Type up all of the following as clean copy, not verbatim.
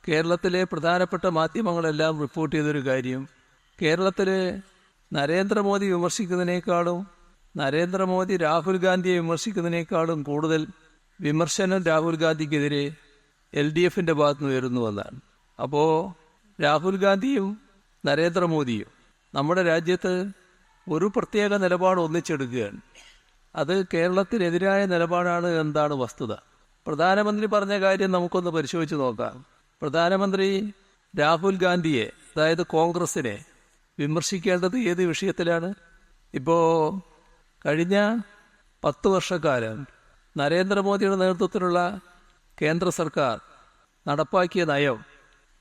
കേരളത്തിലെ പ്രധാനപ്പെട്ട മാധ്യമങ്ങളെല്ലാം റിപ്പോർട്ട് ചെയ്തൊരു കാര്യം, കേരളത്തിൽ നരേന്ദ്രമോദി വിമർശിക്കുന്നതിനേക്കാളും നരേന്ദ്രമോദി രാഹുൽ ഗാന്ധിയെ വിമർശിക്കുന്നതിനേക്കാളും കൂടുതൽ വിമർശനം രാഹുൽ ഗാന്ധിക്കെതിരെ LDFന്റെ ഭാഗത്തുനിന്ന് വരുന്നുവെന്നാണ്. അപ്പോൾ രാഹുൽ ഗാന്ധിയും നരേന്ദ്രമോദിയും നമ്മുടെ രാജ്യത്ത് ഒരു പ്രത്യേക നിലപാട് ഒന്നിച്ചെടുക്കുകയാണ്. അത് കേരളത്തിനെതിരായ നിലപാടാണ് എന്താണ് വസ്തുത. പ്രധാനമന്ത്രി പറഞ്ഞ കാര്യം നമുക്കൊന്ന് പരിശോധിച്ച് നോക്കാം. പ്രധാനമന്ത്രി രാഹുൽ ഗാന്ധിയെ, അതായത് കോൺഗ്രസിനെ വിമർശിക്കേണ്ടത് ഏത് വിഷയത്തിലാണ്? ഇപ്പോൾ കഴിഞ്ഞ 10 വർഷക്കാലം നരേന്ദ്രമോദിയുടെ നേതൃത്വത്തിലുള്ള കേന്ദ്ര സർക്കാർ നടപ്പാക്കിയ നയം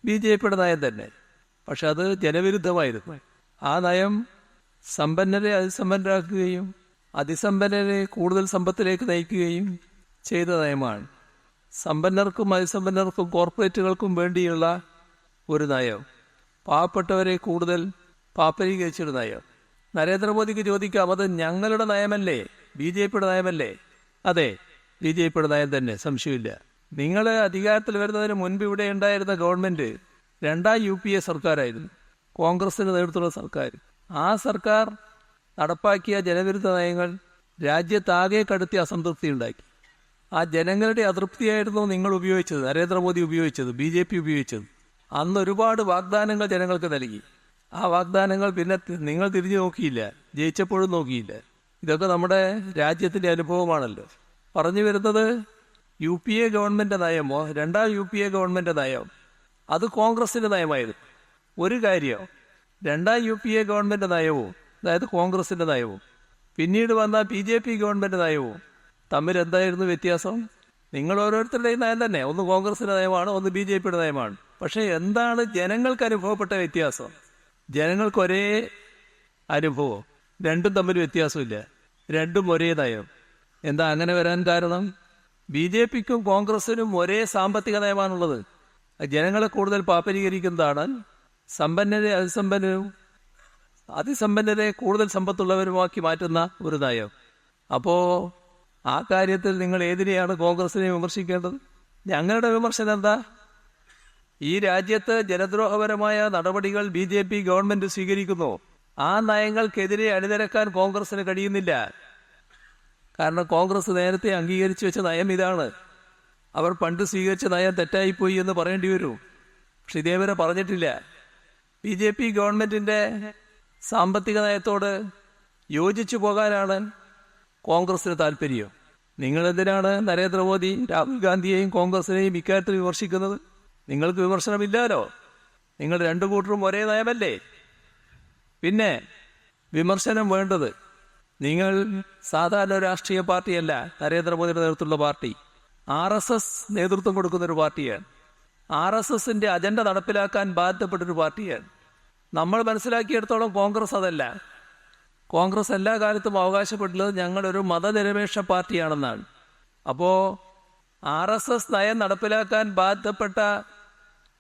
BJPയുടെ നയം തന്നെ. പക്ഷെ അത് ജനവിരുദ്ധമായിരുന്നു. ആ നയം സമ്പന്നരെ അതിസമ്പന്നരാക്കുകയും അതിസമ്പന്നരെ കൂടുതൽ സമ്പത്തിലേക്ക് നയിക്കുകയും ചെയ്ത നയമാണ്. സമ്പന്നർക്കും അതിസമ്പന്നർക്കും കോർപ്പറേറ്റുകൾക്കും വേണ്ടിയുള്ള ഒരു നയം, പാവപ്പെട്ടവരെ കൂടുതൽ പാപ്പരീകരിച്ചൊരു നയം. നരേന്ദ്രമോദിക്ക് ചോദിക്കാം, അത് ഞങ്ങളുടെ നയമല്ലേ, BJPയുടെ നയമല്ലേ? അതെ, BJPയുടെ നയം തന്നെ, സംശയമില്ല. നിങ്ങൾ അധികാരത്തിൽ വരുന്നതിന് മുൻപ് ഇവിടെ ഉണ്ടായിരുന്ന ഗവൺമെന്റ് 2ാം UPA സർക്കാരായിരുന്നു, കോൺഗ്രസിന് നേതൃത്വമുള്ള സർക്കാർ. ആ സർക്കാർ നടപ്പാക്കിയ ജനവിരുദ്ധ നയങ്ങൾ രാജ്യത്താകെ കടുത്ത അസംതൃപ്തി ഉണ്ടാക്കി. ആ ജനങ്ങളുടെ അതൃപ്തിയായിരുന്നു നിങ്ങൾ ഉപയോഗിച്ചത്, നരേന്ദ്രമോദി ഉപയോഗിച്ചത്, BJP ഉപയോഗിച്ചത്. അന്ന് ഒരുപാട് വാഗ്ദാനങ്ങൾ ജനങ്ങൾക്ക് നൽകി. ആ വാഗ്ദാനങ്ങൾ പിന്നെ നിങ്ങൾ തിരിഞ്ഞു നോക്കിയില്ല, ജയിച്ചപ്പോഴും നോക്കിയില്ല. ഇതൊക്കെ നമ്മുടെ രാജ്യത്തിൻ്റെ അനുഭവമാണല്ലോ. പറഞ്ഞു വരുന്നത്, UPA ഗവൺമെൻറ് നയമോ 2ാം UPA ഗവൺമെൻറ് നയം അത് കോൺഗ്രസിൻ്റെ നയമായിരുന്നു. ഒരു കാര്യം, 2ാം UPA ഗവൺമെൻറ് നയവും, അതായത് കോൺഗ്രസിൻ്റെ നയവും, പിന്നീട് വന്ന BJP ഗവൺമെൻറ് നയവും തമ്മിൽ എന്തായിരുന്നു വ്യത്യാസം? നിങ്ങൾ ഓരോരുത്തരുടെയും നയം തന്നെ, ഒന്ന് കോൺഗ്രസിൻ്റെ നയമാണ്, ഒന്ന് BJPയുടെ നയമാണ്. പക്ഷേ എന്താണ് ജനങ്ങൾക്ക് അനുഭവപ്പെട്ട വ്യത്യാസം? ജനങ്ങൾക്ക് ഒരേ അനുഭവം, രണ്ടും തമ്മിൽ വ്യത്യാസമില്ല, രണ്ടും ഒരേ നയം. എന്താ അങ്ങനെ വരാൻ കാരണം? BJPക്കും കോൺഗ്രസിനും ഒരേ സാമ്പത്തിക നയമാണുള്ളത്. ജനങ്ങളെ കൂടുതൽ പാപ്പരീകരിക്കുന്നതാണ്. സമ്പന്നരെ അതിസമ്പന്നരും അതിസമ്പന്നരെ കൂടുതൽ സമ്പത്തുള്ളവരുമാക്കി മാറ്റുന്ന ഒരു നയം. അപ്പോൾ ആ കാര്യത്തിൽ നിങ്ങൾ ഏതിനെയാണ് കോൺഗ്രസിനെ വിമർശിക്കേണ്ടത്? ഞങ്ങളുടെ വിമർശനം എന്താ? ഈ രാജ്യത്ത് ജനദ്രോഹപരമായ നടപടികൾ BJP ഗവൺമെന്റ് സ്വീകരിക്കുന്നു. ആ നയങ്ങൾക്കെതിരെ അണിനിരക്കാൻ കോൺഗ്രസിന് കഴിയുന്നില്ല. കാരണം കോൺഗ്രസ് നേരത്തെ അംഗീകരിച്ചു വെച്ച നയം ഇതാണ്. അവർ പണ്ട് സ്വീകരിച്ച നയം തെറ്റായിപ്പോയി എന്ന് പറയേണ്ടി വരും. പക്ഷെ ഇതേവരെ പറഞ്ഞിട്ടില്ല. BJP ഗവൺമെന്റിന്റെ സാമ്പത്തിക നയത്തോട് യോജിച്ചു പോകാനാണ് കോൺഗ്രസിന് താല്പര്യം. നിങ്ങളെന്തിനാണ് നരേന്ദ്രമോദി, രാഹുൽ ഗാന്ധിയെയും കോൺഗ്രസിനെയും ഇക്കാര്യത്തിൽ വിമർശിക്കുന്നത്? നിങ്ങൾക്ക് വിമർശനമില്ലാലോ, നിങ്ങൾ രണ്ടു കൂട്ടരും ഒരേ നയമല്ലേ? പിന്നെ വിമർശനം വേണ്ടത്, നിങ്ങൾ സാധാരണ രാഷ്ട്രീയ പാർട്ടിയല്ല നരേന്ദ്രമോദിയുടെ നേതൃത്വമുള്ള പാർട്ടി, RSS നേതൃത്വം കൊടുക്കുന്നൊരു പാർട്ടിയാണ്. RSSന്റെ അജണ്ട നടപ്പിലാക്കാൻ ബാധ്യപ്പെട്ടൊരു പാർട്ടിയാണ്. നമ്മൾ മനസ്സിലാക്കിയെടുത്തോളം കോൺഗ്രസ് അതല്ല. കോൺഗ്രസ് എല്ലാ കാലത്തും അവകാശപ്പെട്ടുള്ളത് ഞങ്ങളൊരു മതനിരപേക്ഷ പാർട്ടിയാണെന്നാണ്. അപ്പോൾ RSS നയം നടപ്പിലാക്കാൻ ബാധ്യപ്പെട്ട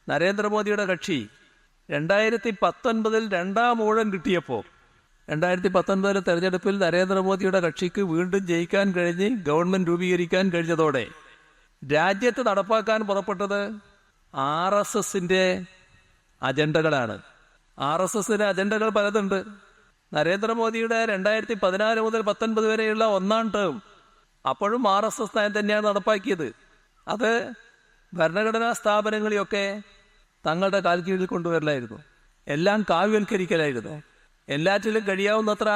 നരേന്ദ്രമോദിയുടെ കക്ഷി 2019 2ാം ഊഴം കിട്ടിയപ്പോൾ, 2019 തെരഞ്ഞെടുപ്പിൽ നരേന്ദ്രമോദിയുടെ കക്ഷിക്ക് വീണ്ടും ജയിക്കാൻ കഴിഞ്ഞ് ഗവൺമെന്റ് രൂപീകരിക്കാൻ കഴിഞ്ഞതോടെ രാജ്യത്ത് നടപ്പാക്കാൻ പുറപ്പെട്ടത് RSSന്റെ അജണ്ടകളാണ്. RSSന്റെ അജണ്ടകൾ പലതുണ്ട്. നരേന്ദ്രമോദിയുടെ 2014 മുതൽ 19 വരെയുള്ള 1ാം ടേം അപ്പോഴും RSS നയം തന്നെയാണ് നടപ്പാക്കിയത്. അത് ഭരണഘടനാ സ്ഥാപനങ്ങളെയൊക്കെ തങ്ങളുടെ കാൽക്കീഴിൽ കൊണ്ടുവരലായിരുന്നു. എല്ലാം കാവ്യവൽക്കരിക്കലായിരുന്നു. എല്ലാറ്റിലും കഴിയാവുന്നത്ര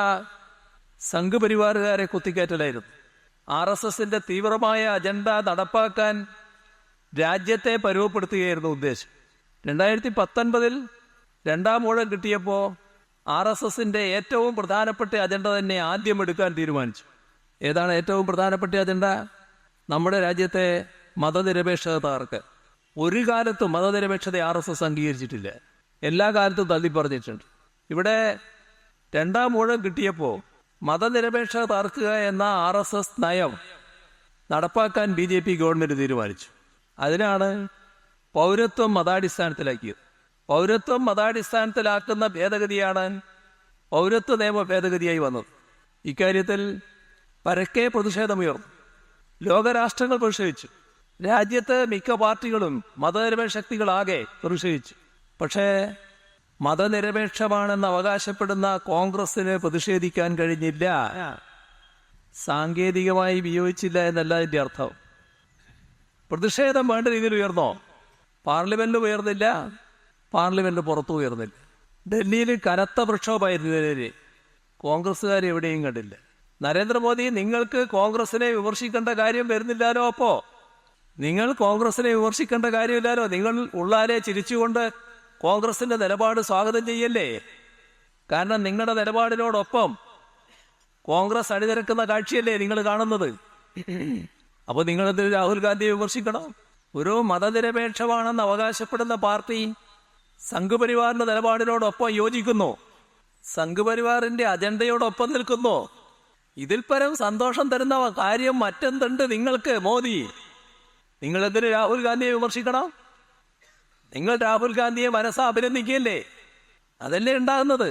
സംഘപരിവാറുകാരെ കുത്തിക്കയറ്റലായിരുന്നു. RSSന്റെ തീവ്രമായ അജണ്ട നടപ്പാക്കാൻ രാജ്യത്തെ പരുവപ്പെടുത്തുകയായിരുന്നു ഉദ്ദേശം. 2019 2ാം ഊഴം കിട്ടിയപ്പോൾ RSSന്റെ ഏറ്റവും പ്രധാനപ്പെട്ട അജണ്ട തന്നെ ആദ്യം എടുക്കാൻ തീരുമാനിച്ചു. ഏതാണ് ഏറ്റവും പ്രധാനപ്പെട്ട അജണ്ട? നമ്മുടെ രാജ്യത്തെ മതനിരപേക്ഷത തകർക്കൽ. ഒരു കാലത്തും മതനിരപേക്ഷത RSS അംഗീകരിച്ചിട്ടില്ല, എല്ലാ കാലത്തും തള്ളിപ്പറഞ്ഞിട്ടുണ്ട്. ഇവിടെ 2ാം ഊഴം കിട്ടിയപ്പോൾ മതനിരപേക്ഷത തകർക്കുക എന്ന RSS നയം നടപ്പാക്കാൻ BJP ഗവൺമെന്റ് തീരുമാനിച്ചു. അതിനാണ് പൗരത്വം മതാടിസ്ഥാനത്തിലാക്കിയത്. പൗരത്വം മതാടിസ്ഥാനത്തിലാക്കുന്ന ഭേദഗതിയാണ് പൗരത്വ നിയമ ഭേദഗതിയായി വന്നത്. ഇക്കാര്യത്തിൽ പരക്കെ പ്രതിഷേധമുയർന്നു. ലോകരാഷ്ട്രങ്ങൾ പ്രതിഷേധിച്ചു. രാജ്യത്ത് മിക്ക പാർട്ടികളും മതനിരപേക്ഷ ശക്തികളാകെ പ്രതിഷേധിച്ചു. പക്ഷേ മതനിരപേക്ഷമാണെന്ന് അവകാശപ്പെടുന്ന കോൺഗ്രസിന് പ്രതിഷേധിക്കാൻ കഴിഞ്ഞില്ല. സാങ്കേതികമായി വിയോജിച്ചില്ല എന്നല്ല ഇതിന്റെ അർത്ഥം. പ്രതിഷേധം വേണ്ട രീതിയിൽ ഉയർന്നോ? പാർലമെന്റിൽ ഉയർന്നില്ല, പാർലമെന്റ് പുറത്തു ഉയർന്നില്ല. ഡൽഹിയിൽ കനത്ത പ്രക്ഷോഭമായിരുന്നതിന് കോൺഗ്രസ്സുകാർ എവിടെയും കണ്ടില്ല. നരേന്ദ്രമോദി, നിങ്ങൾക്ക് കോൺഗ്രസിനെ വിമർശിക്കേണ്ട കാര്യം വരുന്നില്ലാലോ. അപ്പോ നിങ്ങൾ കോൺഗ്രസിനെ വിമർശിക്കേണ്ട കാര്യമില്ലാലോ. നിങ്ങൾ ഉള്ളാരെ ചിരിച്ചുകൊണ്ട് കോൺഗ്രസിന്റെ നിലപാട് സ്വാഗതം ചെയ്യല്ലേ? കാരണം നിങ്ങളുടെ നിലപാടിനോടൊപ്പം കോൺഗ്രസ് അണിനിരക്കുന്ന കാഴ്ചയല്ലേ നിങ്ങൾ കാണുന്നത്. അപ്പൊ നിങ്ങളെന്ത് രാഹുൽ ഗാന്ധിയെ വിമർശിക്കണം? ഒരു മതനിരപേക്ഷമാണെന്ന് അവകാശപ്പെടുന്ന പാർട്ടി സംഘപരിവാറിന്റെ നിലപാടിനോടൊപ്പം യോജിക്കുന്നു, സംഘപരിവാറിന്റെ അജണ്ടയോടൊപ്പം നിൽക്കുന്നു. ഇതിൽ പരം സന്തോഷം തരുന്ന കാര്യം മറ്റെന്തുണ്ട് നിങ്ങൾക്ക്? മോദി, നിങ്ങളെന്തിന് രാഹുൽ ഗാന്ധിയെ വിമർശിക്കണം? നിങ്ങൾ രാഹുൽ ഗാന്ധിയെ മനസ്സാ അഭിനന്ദിക്കുകയല്ലേ? അതല്ലേ ഉണ്ടാകുന്നത്.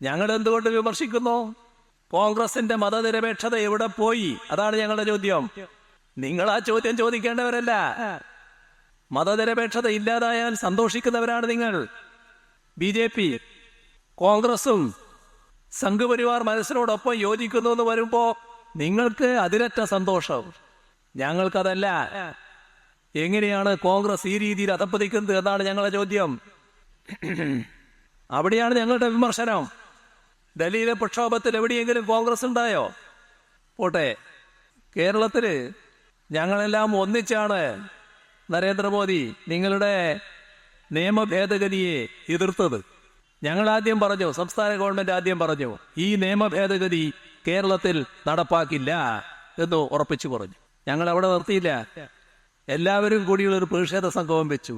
ഞങ്ങൾ എന്തുകൊണ്ട് വിമർശിക്കുന്നു? കോൺഗ്രസിന്റെ മതനിരപേക്ഷത എവിടെ പോയി? അതാണ് ഞങ്ങളുടെ ചോദ്യം. നിങ്ങൾ ആ ചോദ്യം ചോദിക്കേണ്ടവരല്ല. മതനിരപേക്ഷത ഇല്ലാതായാൽ സന്തോഷിക്കുന്നവരാണ് നിങ്ങൾ. BJP, കോൺഗ്രസും സംഘപരിവാർ മനസ്സിനോടൊപ്പം യോജിക്കുന്നു എന്ന് വരുമ്പോ നിങ്ങൾക്ക് അതിരറ്റ സന്തോഷം. ഞങ്ങൾക്കതല്ല. എങ്ങനെയാണ് കോൺഗ്രസ് ഈ രീതിയിൽ അധപ്പതിക്കുന്നത് എന്നാണ് ഞങ്ങളുടെ ചോദ്യം. അവിടെയാണ് ഞങ്ങളുടെ വിമർശനം. ഡൽഹിയിലെ പ്രക്ഷോഭത്തിൽ എവിടെയെങ്കിലും കോൺഗ്രസ് ഉണ്ടായോ? പോട്ടെ, കേരളത്തില് ഞങ്ങളെല്ലാം ഒന്നിച്ചാണ് നരേന്ദ്രമോദി നിങ്ങളുടെ നിയമ ഭേദഗതിയെ എതിർത്തത്. ഞങ്ങൾ ആദ്യം പറഞ്ഞു, സംസ്ഥാന ഗവൺമെന്റ് ആദ്യം പറഞ്ഞു, ഈ നിയമ ഭേദഗതി കേരളത്തിൽ നടപ്പാക്കില്ല എന്ന് ഉറപ്പിച്ചു പറഞ്ഞു. ഞങ്ങൾ അവിടെ നിർത്തിയില്ല. എല്ലാവരും കൂടിയുള്ള ഒരു പ്രതിഷേധ സംഗമം വെച്ചു.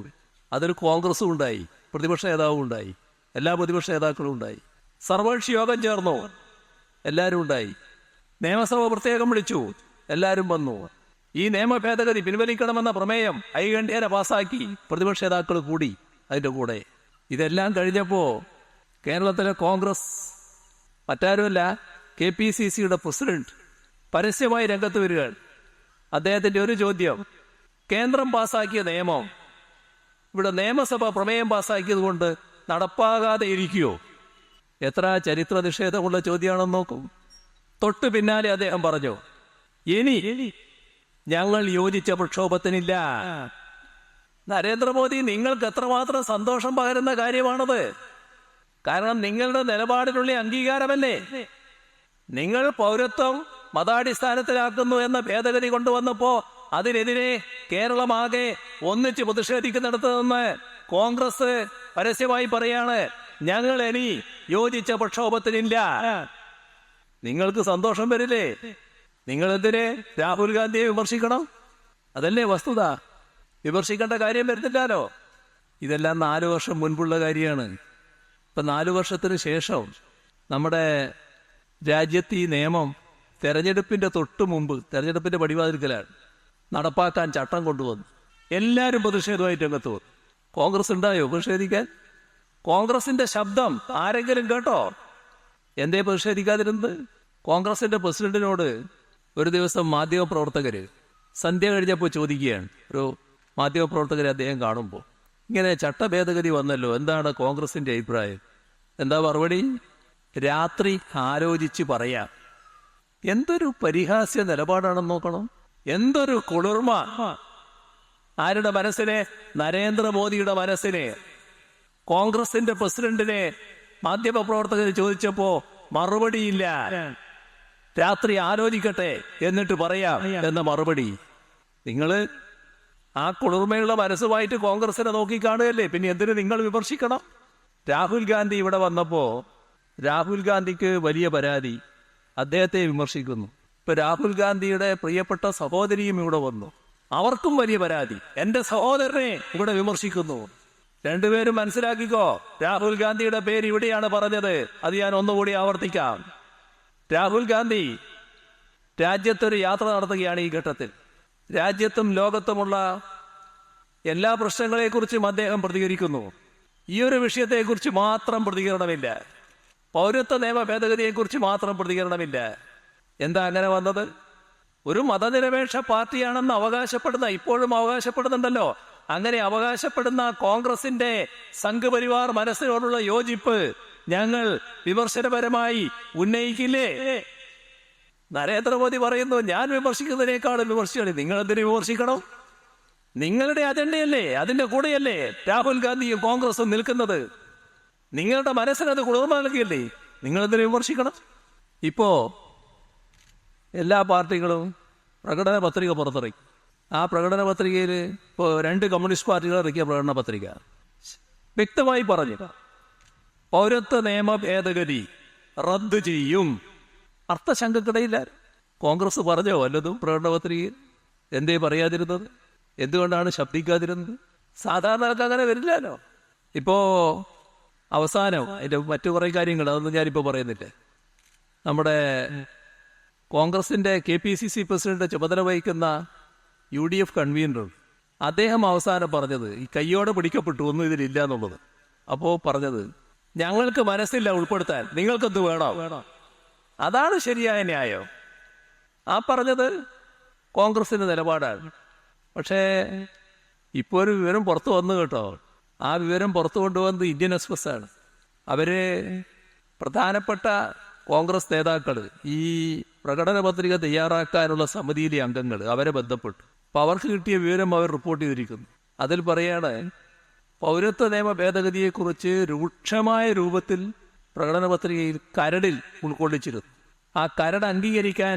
അതിൽ കോൺഗ്രസും ഉണ്ടായി, പ്രതിപക്ഷ നേതാവും ഉണ്ടായി, എല്ലാ പ്രതിപക്ഷ നേതാക്കളും ഉണ്ടായി. സർവകക്ഷി യോഗം ചേർന്നു, എല്ലാവരും ഉണ്ടായി. നിയമസഭ പ്രത്യേകം വിളിച്ചു, എല്ലാവരും വന്നു. ഈ നിയമ ഭേദഗതി പിൻവലിക്കണമെന്ന പ്രമേയം ഐകണ്ഠ്യേന പാസാക്കി പ്രതിപക്ഷ നേതാക്കൾ കൂടി അതിന്റെ കൂടെ. ഇതെല്ലാം കഴിഞ്ഞപ്പോ കേരളത്തിലെ കോൺഗ്രസ്, മറ്റാരുമല്ല KPCCയുടെ പ്രസിഡന്റ്, പരസ്യമായി രംഗത്ത് വരികയാണ്. അദ്ദേഹത്തിന്റെ ഒരു ചോദ്യം, കേന്ദ്രം പാസാക്കിയ നിയമം ഇവിടെ നിയമസഭ പ്രമേയം പാസാക്കിയത് കൊണ്ട് നടപ്പാകാതെ ഇരിക്കുവോ? എത്ര ചരിത്ര നിഷേധമുള്ള ചോദ്യമാണെന്ന് നോക്കും. തൊട്ടു പിന്നാലെ അദ്ദേഹം പറഞ്ഞു, ഇനി ഞങ്ങൾ യോജിച്ച പ്രക്ഷോഭത്തിനില്ല. നരേന്ദ്രമോദി, നിങ്ങൾക്ക് എത്രമാത്രം സന്തോഷം പകരുന്ന കാര്യമാണത്. കാരണം നിങ്ങളുടെ നിലപാടിനുള്ള അംഗീകാരമല്ലേ. നിങ്ങൾ പൗരത്വം മതാടിസ്ഥാനത്തിലാക്കുന്നു എന്ന ഭേദഗതി കൊണ്ടുവന്നപ്പോ അതിനെതിരെ കേരളമാകെ ഒന്നിച്ച് പ്രതിഷേധിക്കുന്നിടത്ത് നിന്ന് കോൺഗ്രസ് പരസ്യമായി പറയാണ്, ഞങ്ങൾ ഇനി യോജിച്ച പ്രക്ഷോഭത്തിനില്ല. നിങ്ങൾക്ക് സന്തോഷം വരില്ലേ? നിങ്ങൾ എന്തിനെ രാഹുൽ ഗാന്ധിയെ വിമർശിക്കണം? അതല്ലേ വസ്തുത. വിമർശിക്കേണ്ട കാര്യം വരുന്നില്ലല്ലോ. ഇതെല്ലാം 4 വർഷം മുൻപുള്ള കാര്യമാണ്. ഇപ്പൊ 4 വർഷത്തിന് ശേഷം നമ്മുടെ രാജ്യത്ത് ഈ നിയമം തെരഞ്ഞെടുപ്പിന്റെ തൊട്ടു മുമ്പ്, തെരഞ്ഞെടുപ്പിന്റെ പടിവാതിൽക്കലാണ്, നടപ്പാക്കാൻ ചട്ടം കൊണ്ടുവന്നു. എല്ലാവരും പ്രതിഷേധമായിട്ട് രംഗത്ത് വന്നു. കോൺഗ്രസ് ഉണ്ടായോ പ്രതിഷേധിക്കാൻ? കോൺഗ്രസിന്റെ ശബ്ദം ആരെങ്കിലും കേട്ടോ? എന്തേ പ്രതിഷേധിക്കാതിരുന്നത്? കോൺഗ്രസിന്റെ പ്രസിഡന്റിനോട് ഒരു ദിവസം മാധ്യമപ്രവർത്തകര് സന്ധ്യ കഴിഞ്ഞപ്പോൾ ചോദിക്കുകയാണ്. ഒരു മാധ്യമപ്രവർത്തകരെ അദ്ദേഹം കാണുമ്പോൾ, ഇങ്ങനെ ചട്ടഭേദഗതി വന്നല്ലോ, എന്താണ് കോൺഗ്രസിന്റെ അഭിപ്രായം? എന്താ മറുപടി? രാത്രി ആലോചിച്ച് പറയാം. എന്തൊരു പരിഹാസ്യ നിലപാടാണെന്ന് നോക്കണം. എന്തൊരു കുളിർമ ആരുടെ മനസ്സിനെ? നരേന്ദ്രമോദിയുടെ മനസ്സിനെ. കോൺഗ്രസിന്റെ പ്രസിഡന്റിനെ മാധ്യമപ്രവർത്തകർ ചോദിച്ചപ്പോ മറുപടിയില്ല. രാത്രി ആലോചിക്കട്ടെ എന്നിട്ട് പറയാം എന്ന മറുപടി. നിങ്ങള് ആ കുളിർമയുള്ള മനസ്സുമായിട്ട് കോൺഗ്രസിനെ നോക്കിക്കാണുകയല്ലേ. പിന്നെ എന്തിനു നിങ്ങൾ വിമർശിക്കണം? രാഹുൽ ഗാന്ധി ഇവിടെ വന്നപ്പോ രാഹുൽ ഗാന്ധിക്ക് വലിയ പരാതി, അദ്ദേഹത്തെ വിമർശിക്കുന്നു. ഇപ്പൊ രാഹുൽ ഗാന്ധിയുടെ പ്രിയപ്പെട്ട സഹോദരിയും ഇവിടെ വന്നു, അവർക്കും വലിയ പരാതി, എന്റെ സഹോദരനെ ഇവിടെ വിമർശിക്കുന്നു. രണ്ടുപേരും മനസ്സിലാക്കിക്കോ, രാഹുൽ ഗാന്ധിയുടെ പേര് ഇവിടെയാണ് പറഞ്ഞത്. അത് ഞാൻ ഒന്നുകൂടി ആവർത്തിക്കാം. രാഹുൽ ഗാന്ധി രാജ്യത്തൊരു യാത്ര നടത്തുകയാണ് ഈ ഘട്ടത്തിൽ. രാജ്യത്തും ലോകത്തുമുള്ള എല്ലാ പ്രശ്നങ്ങളെക്കുറിച്ചും അദ്ദേഹം പ്രതികരിക്കുന്നു. ഈ ഒരു വിഷയത്തെക്കുറിച്ച് മാത്രം പ്രതികരണമില്ല. പൗരത്വ നിയമ ഭേദഗതിയെക്കുറിച്ച് മാത്രം പ്രതികരണമില്ല. എന്താ അങ്ങനെ വന്നത്? ഒരു മതനിരപേക്ഷ പാർട്ടിയാണെന്ന് ഇപ്പോഴും അവകാശപ്പെടുന്നുണ്ടല്ലോ. അങ്ങനെ അവകാശപ്പെടുന്ന കോൺഗ്രസിന്റെ സംഘപരിവാർ മനസ്സിനോടുള്ള യോജിപ്പ് ഞങ്ങൾ വിമർശനപരമായി ഉന്നയിക്കില്ലേ? നരേന്ദ്രമോദി പറയുന്നു, ഞാൻ വിമർശിക്കുന്നതിനേക്കാളും വിമർശിക്കണം. നിങ്ങളെന്തിനു വിമർശിക്കണം? നിങ്ങളുടെ അജണ്ടയല്ലേ, അതിന്റെ കൂടെയല്ലേ രാഹുൽ ഗാന്ധിയും കോൺഗ്രസും നിൽക്കുന്നത്? നിങ്ങളുടെ മനസ്സിനത് കുളിർമ നൽകിയല്ലേ? നിങ്ങളെന്തിനു വിമർശിക്കണം? ഇപ്പോ എല്ലാ പാർട്ടികളും പ്രകടന പത്രിക പുറത്തിറക്കി. ആ പ്രകടന പത്രികയിൽ ഇപ്പോൾ 2 കമ്മ്യൂണിസ്റ്റ് പാർട്ടികൾ ഇറക്കിയ പ്രകടന പത്രിക വ്യക്തമായി പറഞ്ഞു, പൗരത്വ നിയമ ഭേദഗതി റദ്ദ് ചെയ്യും. അർത്ഥശങ്കക്കിടയില്ല. കോൺഗ്രസ് പറഞ്ഞോ വല്ലതും പ്രകടന പത്രികയിൽ? എന്തേ പറയാതിരുന്നത്? എന്തുകൊണ്ടാണ് ശബ്ദിക്കാതിരുന്നത്? സാധാരണക്കാർക്ക് അങ്ങനെ വരില്ലല്ലോ. ഇപ്പോ അവസാനം അതിന്റെ മറ്റു കുറേ കാര്യങ്ങൾ, അതൊന്നും ഞാനിപ്പോൾ പറയുന്നില്ല. നമ്മുടെ കോൺഗ്രസിന്റെ KPCC പ്രസിഡന്റ് ചുമതല വഹിക്കുന്ന UDF കൺവീനർ അദ്ദേഹം അവസാനം പറഞ്ഞത്, ഈ കയ്യോടെ പിടിക്കപ്പെട്ടു ഒന്നും ഇതിലില്ല എന്നുള്ളത്. അപ്പോ പറഞ്ഞത്, ഞങ്ങൾക്ക് മനസ്സില്ല ഉൾപ്പെടുത്താൻ, നിങ്ങൾക്കെന്ത് വേണോ? അതാണ് ശരിയായ ന്യായം. ആ പറഞ്ഞത് കോൺഗ്രസിന്റെ നിലപാടാണ്. പക്ഷേ ഇപ്പോൾ ഒരു വിവരം പുറത്തു വന്നു കേട്ടോ. ആ വിവരം പുറത്തു കൊണ്ടുവന്നത് ഇന്ത്യൻ എക്സ്പ്രസ് ആണ്. അവര് പ്രധാനപ്പെട്ട കോൺഗ്രസ് നേതാക്കൾ, ഈ പ്രകടന പത്രിക തയ്യാറാക്കാനുള്ള സമിതിയിലെ അംഗങ്ങൾ, അവരെ ബന്ധപ്പെട്ടു. അപ്പൊ അവർക്ക് കിട്ടിയ വിവരം അവർ റിപ്പോർട്ട് ചെയ്തിരിക്കുന്നു. അതിൽ പറയാണ്, പൗരത്വ നിയമ ഭേദഗതിയെക്കുറിച്ച് രൂക്ഷമായ രൂപത്തിൽ പ്രകടന പത്രികയിൽ കരടിൽ ഉൾക്കൊള്ളിച്ചിരുന്നു. ആ കരട് അംഗീകരിക്കാൻ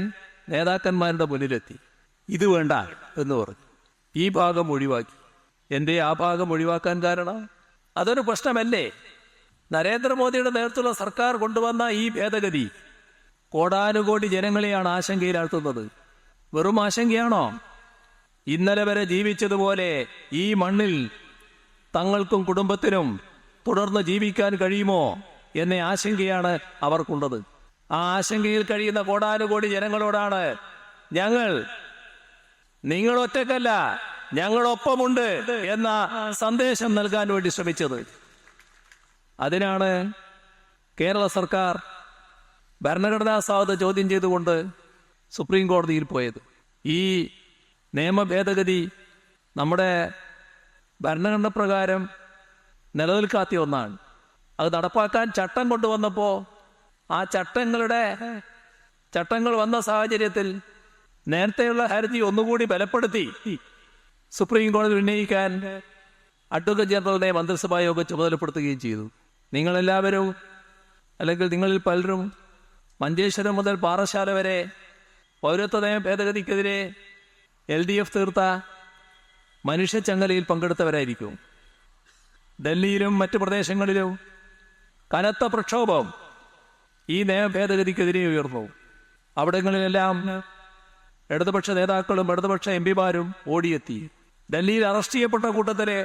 നേതാക്കന്മാരുടെ മുന്നിലെത്തി. ഇത് വേണ്ട എന്ന് പറഞ്ഞു. ഈ ഭാഗം ഒഴിവാക്കി. എന്തേ ആ ഭാഗം ഒഴിവാക്കാൻ കാരണം? അതൊരു പ്രശ്നമല്ലേ? നരേന്ദ്രമോദിയുടെ നേതൃത്വത്തിലുള്ള സർക്കാർ കൊണ്ടുവന്ന ഈ ഭേദഗതി കോടാനുകോടി ജനങ്ങളെയാണ് ആശങ്കയിലാഴ്ത്തുന്നത്. വെറും ആശങ്കയാണോ? ഇന്നലെ വരെ ജീവിച്ചതുപോലെ ഈ മണ്ണിൽ തങ്ങൾക്കും കുടുംബത്തിനും തുടർന്ന് ജീവിക്കാൻ കഴിയുമോ എന്ന ആശങ്കയാണ് അവർക്കുള്ളത്. ആ ആശങ്കയിൽ കഴിയുന്ന കോടാനുകോടി ജനങ്ങളോടാണ് ഞങ്ങൾ, നിങ്ങൾ ഒറ്റക്കല്ല, ഞങ്ങളൊപ്പമുണ്ട് എന്ന സന്ദേശം നൽകാൻ വേണ്ടി ശ്രമിച്ചത്. അതിനാണ് കേരള സർക്കാർ ഭരണഘടനാ സാധുത ചോദ്യം ചെയ്തുകൊണ്ട് സുപ്രീം കോടതിയിൽ പോയത്. ഈ നിയമ ഭേദഗതി നമ്മുടെ ഭരണഘടന പ്രകാരം നിലനിൽക്കാത്ത ഒന്നാണ്. അത് നടപ്പാക്കാൻ ചട്ടം കൊണ്ടുവന്നപ്പോൾ ആ ചട്ടങ്ങൾ വന്ന സാഹചര്യത്തിൽ നേരത്തെയുള്ള ഹർജി ഒന്നുകൂടി ബലപ്പെടുത്തി സുപ്രീം കോടതി ഉന്നയിക്കാൻ അഡ്വക്കേറ്റ് ജനറലിനെ മന്ത്രിസഭാ യോഗം ചുമതലപ്പെടുത്തുകയും ചെയ്തു. നിങ്ങളെല്ലാവരും, അല്ലെങ്കിൽ നിങ്ങളിൽ പലരും മഞ്ചേശ്വരം മുതൽ പാറശാല വരെ പൗരത്വ നിയമ ഭേദഗതിക്കെതിരെ LDF തീർത്ത മനുഷ്യച്ചങ്ങലയിൽ പങ്കെടുത്തവരായിരിക്കും. ഡൽഹിയിലും മറ്റു പ്രദേശങ്ങളിലും കനത്ത പ്രക്ഷോഭം ഈ നിയമ ഭേദഗതിക്കെതിരെ ഉയർന്നു. അവിടങ്ങളിലെല്ലാം ഇടതുപക്ഷ നേതാക്കളും ഇടതുപക്ഷ MP-മാരും ഓടിയെത്തി. ഡൽഹിയിൽ അറസ്റ്റ് ചെയ്യപ്പെട്ട കൂട്ടത്തിലെ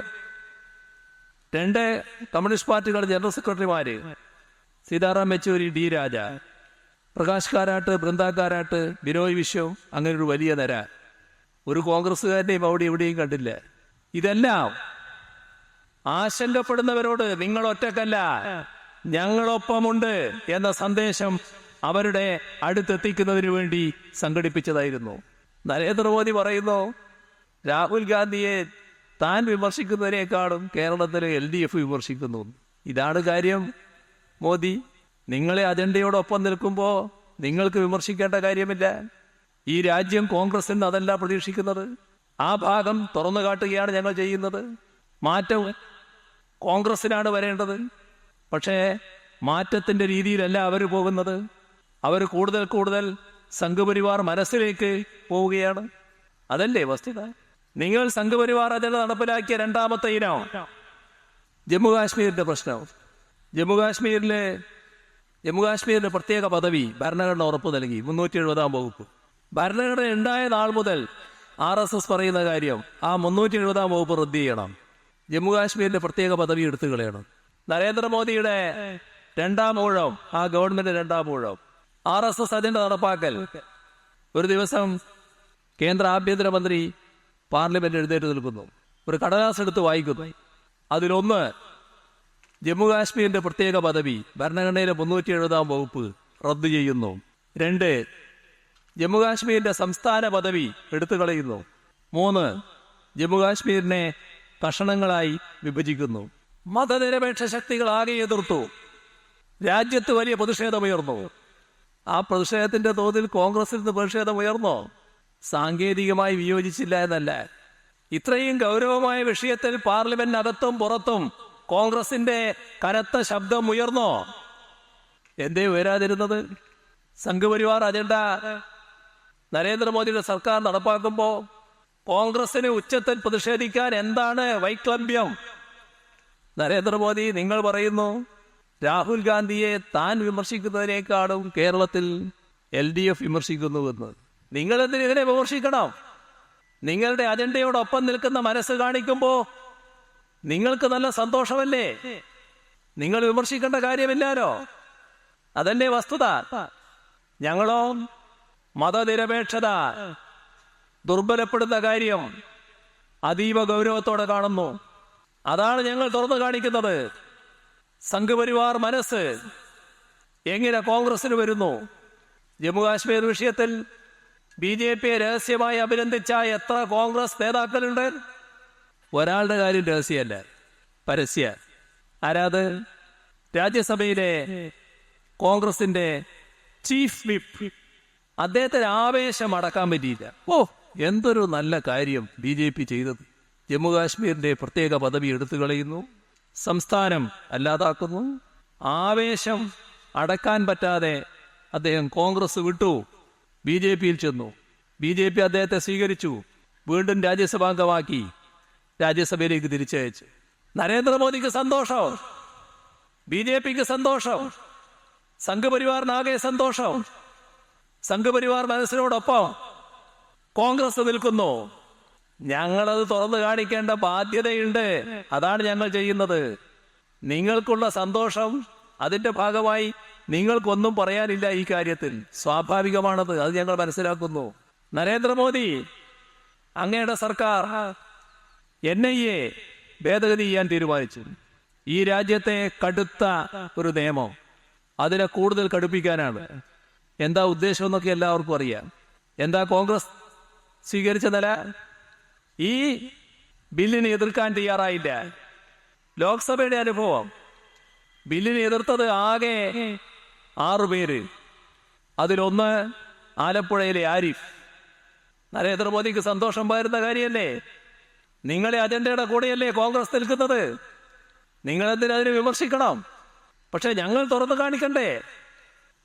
2 കമ്മ്യൂണിസ്റ്റ് പാർട്ടികളുടെ ജനറൽ സെക്രട്ടറിമാര്, സീതാറാം യെച്ചൂരി, D. രാജ, പ്രകാശ് കാരാട്ട്, ബൃന്ദ കാരാട്ട്, ബിനോയ് വിശ്വം, അങ്ങനെ ഒരു വലിയ നിര. ഒരു കോൺഗ്രസ്സുകാരനെയും അവിടെ എവിടെയും കണ്ടില്ല. ഇതെല്ലാം ആശങ്കപ്പെടുന്നവരോട് നിങ്ങൾ ഒറ്റക്കല്ല, ഞങ്ങളൊപ്പമുണ്ട് എന്ന സന്ദേശം അവരുടെ അടുത്തെത്തിക്കുന്നതിന് വേണ്ടി സംഘടിപ്പിച്ചതായിരുന്നു. നരേന്ദ്രമോദി പറയുന്നു, രാഹുൽ ഗാന്ധിയെ താൻ വിമർശിക്കുന്നതിനേക്കാളും കേരളത്തിലെ LDF വിമർശിക്കുന്നു. ഇതാണ് കാര്യം. മോദി, നിങ്ങളെ അജണ്ടയോടൊപ്പം നിൽക്കുമ്പോൾ നിങ്ങൾക്ക് വിമർശിക്കേണ്ട കാര്യമില്ല. ഈ രാജ്യം കോൺഗ്രസിൽ നിന്ന് അതല്ല പ്രതീക്ഷിക്കുന്നത്. ആ ഭാഗം തുറന്നു കാട്ടുകയാണ് ഞങ്ങൾ ചെയ്യുന്നത്. മാറ്റം കോൺഗ്രസിനാണ് വരേണ്ടത്. പക്ഷേ മാറ്റത്തിന്റെ രീതിയിലല്ല അവർ പോകുന്നത്. അവർ കൂടുതൽ സംഘപരിവാർ മനസ്സിലേക്ക് പോവുകയാണ്. അതല്ലേ വസ്തുത? നിങ്ങൾ സംഘപരിവാർ അജണ്ട നടപ്പിലാക്കിയ രണ്ടാമത്തെ ഇനം ജമ്മുകാശ്മീരിന്റെ പ്രശ്നം. ജമ്മുകാശ്മീരിന് പ്രത്യേക പദവി ഭരണഘടന ഉറപ്പു നൽകി. 370-ാം വകുപ്പ്. ഭരണഘടന ഉണ്ടായ നാൾ മുതൽ RSS പറയുന്ന കാര്യം, ആ 370-ാം വകുപ്പ് റദ്ദ് ചെയ്യണം. ജമ്മുകാശ്മീരിന്റെ പ്രത്യേക പദവി എടുത്തു കളയണം. നരേന്ദ്രമോദിയുടെ 2ാം ഊഴം, ആ ഗവൺമെന്റ് 2ാം ഊഴം, RSS അജണ്ട നടപ്പാക്കൽ. ഒരു ദിവസം കേന്ദ്ര ആഭ്യന്തരമന്ത്രി പാർലമെന്റ് എഴുന്നേറ്റ് നിൽക്കുന്നു, ഒരു കടലാസ് എടുത്ത് വായിക്കുന്നു. അതിലൊന്ന് ജമ്മുകാശ്മീരിന്റെ പ്രത്യേക പദവി ഭരണഘടനയിലെ 370-ാം വകുപ്പ് റദ്ദു ചെയ്യുന്നു. 2 ജമ്മുകാശ്മീരിന്റെ സംസ്ഥാന പദവി എടുത്തു കളയുന്നു. 3, ജമ്മുകാശ്മീരിനെ കഷണങ്ങളായി വിഭജിക്കുന്നു. മതനിരപേക്ഷ ശക്തികൾ ആകെ എതിർത്തു. രാജ്യത്ത് വലിയ പ്രതിഷേധമുയർന്നു. ആ പ്രതിഷേധത്തിന്റെ തോതിൽ കോൺഗ്രസിൽ നിന്ന് പ്രതിഷേധമുയർന്നോ? സാങ്കേതികമായി വിയോജിച്ചില്ല എന്നല്ല, ഇത്രയും ഗൗരവമായ വിഷയത്തിൽ പാർലമെന്റിനകത്തും പുറത്തും കോൺഗ്രസിന്റെ കനത്ത ശബ്ദം ഉയർന്നോ? എന്തേ ഉയരാതിരുന്നത്? സംഘപരിവാർ അജണ്ട നരേന്ദ്രമോദിയുടെ സർക്കാർ നടപ്പാക്കുമ്പോ കോൺഗ്രസിന് ഉച്ചത്തിൽ പ്രതിഷേധിക്കാൻ എന്താണ് വൈക്ലഭ്യം? നരേന്ദ്രമോദി നിങ്ങൾ പറയുന്നു രാഹുൽ ഗാന്ധിയെ താൻ വിമർശിക്കുന്നതിനേക്കാളും കേരളത്തിൽ LDF വിമർശിക്കുന്നുവെന്ന്. നിങ്ങളെന്തിന് ഇതിനെ വിമർശിക്കണം? നിങ്ങളുടെ അജണ്ടയോടൊപ്പം നിൽക്കുന്ന മനസ്സ് കാണിക്കുമ്പോ നിങ്ങൾക്ക് നല്ല സന്തോഷമല്ലേ? നിങ്ങൾ വിമർശിക്കേണ്ട കാര്യമില്ലല്ലോ. അതല്ലേ വസ്തുത. ഞങ്ങളോ മതനിരപേക്ഷത ദുർബലപ്പെടുന്ന കാര്യം അതീവ ഗൗരവത്തോടെ കാണുന്നു. അതാണ് ഞങ്ങൾ തുറന്നു കാണിക്കുന്നത്. സംഘപരിവാർ മനസ്സ് എങ്ങനെ കോൺഗ്രസിന് വരുന്നു? ജമ്മുകാശ്മീർ വിഷയത്തിൽ BJPയെ രഹസ്യമായി അഭിനന്ദിച്ച എത്ര കോൺഗ്രസ് നേതാക്കളുണ്ട്? ഒരാളുടെ കാര്യം രഹസ്യമല്ല, പരസ്യ. ആരാത്? രാജ്യസഭയിലെ കോൺഗ്രസിന്റെ ചീഫ് വിപ്പ്. അദ്ദേഹത്തിന് ആവേശം അടക്കാൻ പറ്റിയില്ല. എന്തൊരു നല്ല കാര്യം BJP ചെയ്തത്. ജമ്മുകാശ്മീരിന്റെ പ്രത്യേക പദവി എടുത്തു കളയുന്നു, സംസ്ഥാനം അല്ലാതാക്കുന്നു. ആവേശം അടക്കാൻ പറ്റാതെ അദ്ദേഹം കോൺഗ്രസ് വിട്ടു, BJPയിൽ ചെന്നു. BJP അദ്ദേഹത്തെ സ്വീകരിച്ചു, വീണ്ടും രാജ്യസഭാംഗമാക്കി, രാജ്യസഭയിലേക്ക് തിരിച്ചയച്ചു. നരേന്ദ്രമോദിക്ക് സന്തോഷം, BJPക്ക് സന്തോഷം, സംഘപരിവാറിനാകെ സന്തോഷം. സംഘപരിവാർ മനസ്സിനോടൊപ്പം കോൺഗ്രസ് നിൽക്കുന്നു. ഞങ്ങളത് തുറന്നു കാണിക്കേണ്ട ബാധ്യതയുണ്ട്. അതാണ് ഞങ്ങൾ ചെയ്യുന്നത്. നിങ്ങൾക്കുള്ള സന്തോഷം, അതിന്റെ ഭാഗമായി നിങ്ങൾക്കൊന്നും പറയാനില്ല ഈ കാര്യത്തിൽ. സ്വാഭാവികമാണത്, അത് ഞങ്ങൾ മനസ്സിലാക്കുന്നു. നരേന്ദ്രമോദി അങ്ങയുടെ സർക്കാർ NIA ഭേദഗതി ചെയ്യാൻ തീരുമാനിച്ചു. ഈ രാജ്യത്തെ കടുത്ത ഒരു നിയമം, അതിനെ കൂടുതൽ കടുപ്പിക്കാനാണ്. എന്താ ഉദ്ദേശം എന്നൊക്കെ എല്ലാവർക്കും അറിയാം. എന്താ കോൺഗ്രസ് സ്വീകരിച്ച നില? ഈ ബില്ലിനെ എതിർക്കാൻ തയ്യാറായില്ല. ലോക്സഭയുടെ അനുഭവം, ബില്ലിനെ എതിർത്തത് ആകെ 6 പേര്. അതിലൊന്ന് ആലപ്പുഴയിലെ ആരിഫ്. നരേന്ദ്രമോദിക്ക് സന്തോഷം പകരുന്ന കാര്യമല്ലേ? നിങ്ങളെ അജണ്ടയുടെ കൂടെയല്ലേ കോൺഗ്രസ് നിൽക്കുന്നത്? നിങ്ങളെന്തിനതിനെ വിമർശിക്കണം? പക്ഷെ ഞങ്ങൾ തുറന്നു കാണിക്കണ്ടേ?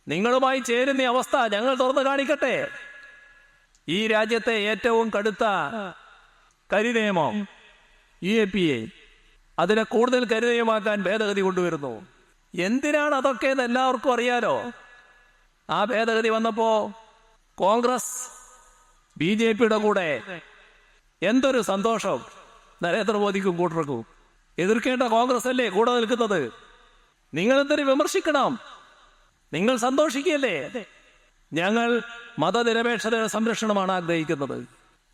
നിങ്ങളുമായി ചേരുന്ന അവസ്ഥ ഞങ്ങൾ തുറന്നു കാണിക്കട്ടെ. ഈ രാജ്യത്തെ ഏറ്റവും കടുത്ത കരിനിയമം UAPA, അതിനെ കൂടുതൽ കരിനിയമമാക്കാൻ ഭേദഗതി കൊണ്ടുവരുന്നു. എന്തിനാണ് അതൊക്കെ എന്ന് എല്ലാവർക്കും അറിയാലോ. ആ ഭേദഗതി വന്നപ്പോ കോൺഗ്രസ് BJPയുടെ കൂടെ. എന്തൊരു സന്തോഷം നരേന്ദ്രമോദിക്കും കൂട്ടർക്കും. എതിർക്കേണ്ട കോൺഗ്രസ് അല്ലേ കൂടെ നിൽക്കുന്നത്. നിങ്ങൾ എന്തിനു വിമർശിക്കണം? നിങ്ങൾ സന്തോഷിക്കുകയല്ലേ? ഞങ്ങൾ മതനിരപേക്ഷതയുടെ സംരക്ഷണമാണ് ആഗ്രഹിക്കുന്നത്.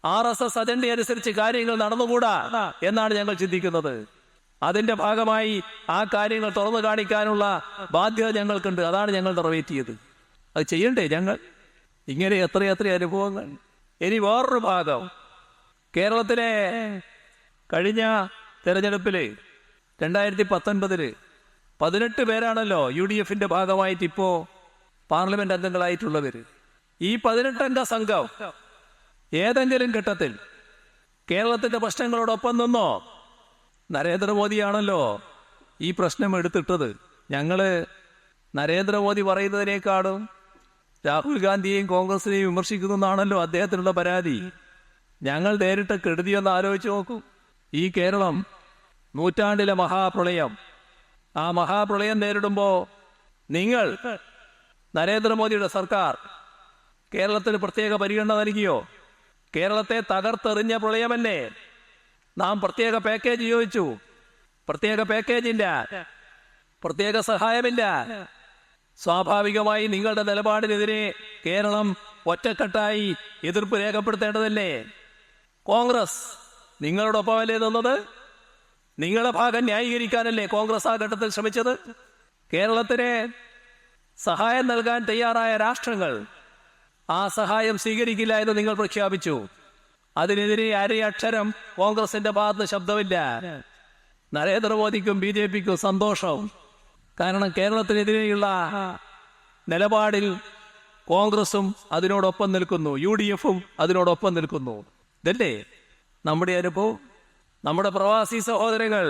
RSS അജണ്ട അനുസരിച്ച് കാര്യങ്ങൾ നടന്നുകൂടാ എന്നാണ് ഞങ്ങൾ ചിന്തിക്കുന്നത്. അതിന്റെ ഭാഗമായി ആ കാര്യങ്ങൾ തുറന്നു കാണിക്കാനുള്ള ബാധ്യത ഞങ്ങൾക്കുണ്ട്. അതാണ് ഞങ്ങൾ നിറവേറ്റിയത്. അത് ചെയ്യണ്ടേ ഞങ്ങൾ? ഇങ്ങനെ എത്രയെത്ര അനുഭവങ്ങൾ. ഇനി വേറൊരു ഭാഗം, കേരളത്തിലെ കഴിഞ്ഞ തെരഞ്ഞെടുപ്പില് 2019 18 പേരാണല്ലോ UDFന്റെ ഭാഗമായിട്ട് ഇപ്പോ പാർലമെന്റ് അംഗങ്ങളായിട്ടുള്ളവര്. ഈ 18-അംഗ സംഘം ഏതെങ്കിലും ഘട്ടത്തിൽ കേരളത്തിന്റെ പ്രശ്നങ്ങളോടൊപ്പം നിന്നോ? നരേന്ദ്രമോദിയാണല്ലോ ഈ പ്രശ്നം എടുത്തിട്ടത്. ഞങ്ങള് നരേന്ദ്രമോദി പറയുന്നതിനേക്കാളും രാഹുൽ ഗാന്ധിയെയും കോൺഗ്രസിനെയും വിമർശിക്കുന്നതാണല്ലോ അദ്ദേഹത്തിനുള്ള പരാതി. ഞങ്ങൾ നേരിട്ട കെടുതിയൊന്ന് ആലോചിച്ച് നോക്കൂ. ഈ കേരളം നൂറ്റാണ്ടിലെ മഹാപ്രളയം, ആ മഹാപ്രളയം നേരിടുമ്പോ നിങ്ങൾ നരേന്ദ്രമോദിയുടെ സർക്കാർ കേരളത്തിന് പ്രത്യേക പരിഗണന നൽകിയോ? കേരളത്തെ തകർത്തെറിഞ്ഞ പ്രളയമല്ലേ? നാം പ്രത്യേക പാക്കേജ് ചോദിച്ചു. പ്രത്യേക പാക്കേജില്ല, പ്രത്യേക സഹായമില്ല. സ്വാഭാവികമായി നിങ്ങളുടെ നിലപാടിനെതിരെ കേരളം ഒറ്റക്കെട്ടായി എതിർപ്പ് രേഖപ്പെടുത്തേണ്ടതല്ലേ? കോൺഗ്രസ് നിങ്ങളോടൊപ്പമല്ലേ നിന്നത്? നിങ്ങളുടെ ഭാഗം ന്യായീകരിക്കാനല്ലേ കോൺഗ്രസ് ആ ഘട്ടത്തിൽ ശ്രമിച്ചത്? കേരളത്തിന് സഹായം നൽകാൻ തയ്യാറായ രാഷ്ട്രങ്ങൾ ആ സഹായം സ്വീകരിക്കില്ല എന്ന് നിങ്ങൾ പ്രഖ്യാപിച്ചു. അതിനെതിരെ അരയക്ഷരം കോൺഗ്രസിന്റെ ഭാഗത്ത് ശബ്ദമില്ല. നരേന്ദ്രമോദിക്കും BJPക്കും സന്തോഷം. കാരണം കേരളത്തിനെതിരെയുള്ള നിലപാടിൽ കോൺഗ്രസും അതിനോടൊപ്പം നിൽക്കുന്നു, UDFും അതിനോടൊപ്പം നിൽക്കുന്നു. ഇതല്ലേ നമ്മുടെ അനുഭവം? നമ്മുടെ പ്രവാസി സഹോദരങ്ങൾ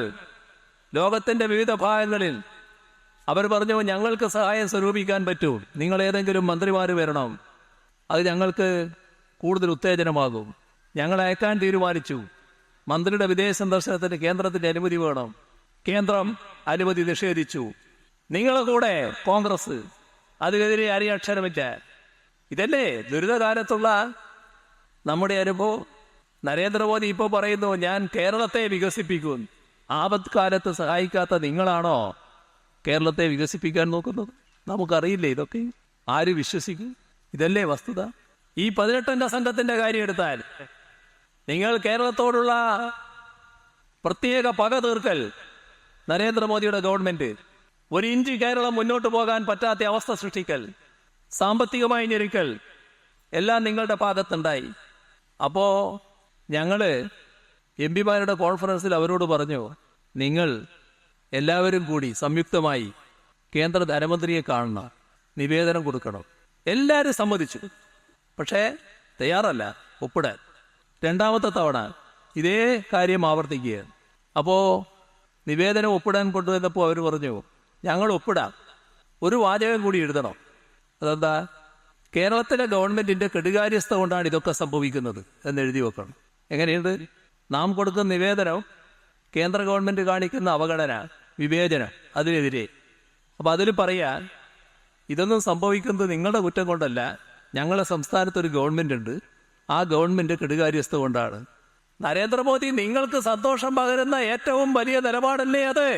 ലോകത്തിന്റെ വിവിധ ഭാഗങ്ങളിൽ അവർ പറഞ്ഞു, ഞങ്ങൾക്ക് സഹായം സ്വരൂപിക്കാൻ പറ്റൂ, നിങ്ങൾ ഏതെങ്കിലും മന്ത്രിമാർ വരണം, അത് ഞങ്ങൾക്ക് കൂടുതൽ ഉത്തേജനമാകും. ഞങ്ങൾ അയക്കാൻ തീരുമാനിച്ചു. മന്ത്രിയുടെ വിദേശ സന്ദർശനത്തിന് കേന്ദ്രത്തിന്റെ അനുമതി വേണം. കേന്ദ്രം അനുമതി നിഷേധിച്ചു. നിങ്ങളെ കൂടെ കോൺഗ്രസ്, അതിനെതിരെ അരയക്ഷരമില്ല. ഇതല്ലേ ദുരിതകാലത്തുള്ള നമ്മുടെ അനുഭവം? നരേന്ദ്രമോദി ഇപ്പോൾ പറയുന്നു, ഞാൻ കേരളത്തെ വികസിപ്പിക്കും. ആപത്കാലത്ത് സഹായിക്കാത്ത നിങ്ങളാണോ കേരളത്തെ വികസിപ്പിക്കാൻ നോക്കുന്നത്? നമുക്കറിയില്ലേ ഇതൊക്കെ? ആര് വിശ്വസിക്കും? ഇതല്ലേ വസ്തുത. ഈ 18 സംഘത്തിന്റെ കാര്യം എടുത്താൽ, നിങ്ങൾ കേരളത്തോടുള്ള പ്രത്യേക പക തീർക്കൽ നരേന്ദ്രമോദിയുടെ ഗവൺമെന്റ്, 1 ഇഞ്ച് കേരളം മുന്നോട്ട് പോകാൻ പറ്റാത്ത അവസ്ഥ സൃഷ്ടിക്കൽ, സാമ്പത്തികമായി ഞെരുക്കൽ എല്ലാം നിങ്ങളുടെ ഭാഗത്തുണ്ടായി. അപ്പോ ഞങ്ങള് MP-മാരുടെ കോൺഫറൻസിൽ അവരോട് പറഞ്ഞു, നിങ്ങൾ എല്ലാവരും കൂടി സംയുക്തമായി കേന്ദ്ര ധനമന്ത്രിയെ കാണണം, നിവേദനം കൊടുക്കണം. എല്ലാവരും സമ്മതിച്ചു. പക്ഷേ തയ്യാറല്ല ഒപ്പിടാൻ. 2ാമത്തെ തവണ ഇതേ കാര്യം ആവർത്തിക്കുകയാണ്. അപ്പോ നിവേദനം ഒപ്പിടാൻ കൊണ്ടുവന്നപ്പോൾ അവർ പറഞ്ഞു, ഞങ്ങൾ ഒപ്പിടാം, ഒരു വാചകം കൂടി എഴുതണം. അതെന്താ? കേരളത്തിലെ ഗവൺമെന്റിന്റെ കെടുകാര്യസ്ഥ കൊണ്ടാണ് ഇതൊക്കെ സംഭവിക്കുന്നത് എന്ന് എഴുതി വെക്കണം. എങ്ങനെയുണ്ട്? നാം കൊടുക്കുന്ന നിവേദനം കേന്ദ്ര ഗവൺമെന്റ് കാണിക്കുന്ന അവഗണന, വിവേചനം, അതിനെതിരെ. അപ്പൊ അതിൽ പറയാൻ, ഇതൊന്നും സംഭവിക്കുന്നത് നിങ്ങളുടെ കുറ്റം കൊണ്ടല്ല, ഞങ്ങളുടെ സംസ്ഥാനത്തൊരു ഗവൺമെന്റ് ഉണ്ട്, ആ ഗവൺമെന്റ് കെടുകാര്യസ്ഥ കൊണ്ടാണ്. നരേന്ദ്രമോദി, നിങ്ങൾക്ക് സന്തോഷം പകരുന്ന ഏറ്റവും വലിയ നിലപാടല്ലേ അത്?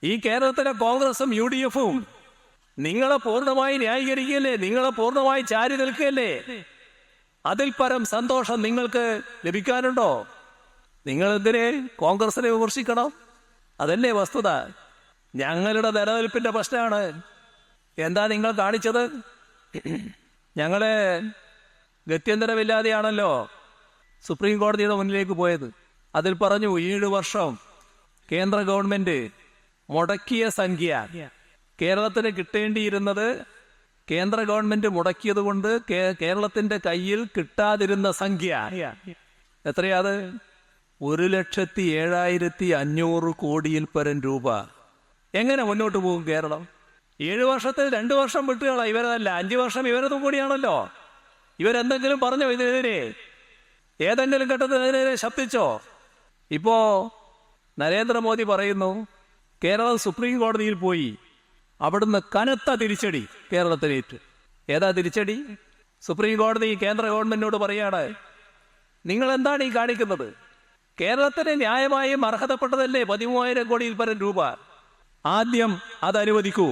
ഈ കേരളത്തിലെ കോൺഗ്രസും UDFും നിങ്ങളെ പൂർണ്ണമായി ന്യായീകരിക്കുകയല്ലേ, നിങ്ങളെ പൂർണ്ണമായി ചാരി നിൽക്കുകയല്ലേ? അതിൽ പരം സന്തോഷം നിങ്ങൾക്ക് ലഭിക്കാനുണ്ടോ? നിങ്ങൾ എന്തിനെ കോൺഗ്രസിനെ വിമർശിക്കണം? അതല്ലേ വസ്തുത. ഞങ്ങളുടെ നിലനിൽപ്പിന്റെ പ്രശ്നമാണ്. എന്താ നിങ്ങൾ കാണിച്ചത്? ഞങ്ങളെ ഗത്യന്തരമില്ലാതെയാണല്ലോ സുപ്രീം കോടതിയുടെ മുന്നിലേക്ക് പോയത്. അതിൽ പറഞ്ഞു, 7 വർഷം കേന്ദ്ര ഗവൺമെന്റ് മുടക്കിയ സംഖ്യ, കേരളത്തിന് കിട്ടേണ്ടിയിരുന്നത് കേന്ദ്ര ഗവൺമെന്റ് മുടക്കിയത് കൊണ്ട് കേരളത്തിന്റെ കയ്യിൽ കിട്ടാതിരുന്ന സംഖ്യ എത്രയാത്? 1,07,500 കോടിയിൽ പരം രൂപ. എങ്ങനെ മുന്നോട്ട് പോകും കേരളം? 7 വർഷത്തിൽ 2 വർഷം വിട്ടുകള. ഇവരതല്ല, 5 വർഷം ഇവരതും കൂടിയാണല്ലോ. ഇവരെന്തെങ്കിലും പറഞ്ഞോ ഇതിനെതിരെ? ഏതെങ്കിലും ഘട്ടത്തിനെതിരെ ശബ്ദിച്ചോ? ഇപ്പോ നരേന്ദ്രമോദി പറയുന്നു, കേരളം സുപ്രീം കോടതിയിൽ പോയി, അവിടുന്ന് കനത്ത തിരിച്ചടി കേരളത്തിലേറ്റ്. ഏതാ തിരിച്ചടി? സുപ്രീം കോടതി കേന്ദ്ര ഗവൺമെന്റിനോട് പറയാണ്, നിങ്ങൾ എന്താണ് ഈ കാണിക്കുന്നത്? കേരളത്തിന് ന്യായമായും അർഹതപ്പെട്ടതല്ലേ 13,000 കോടിയിൽ പരം രൂപ, ആദ്യം അത് അനുവദിക്കൂ.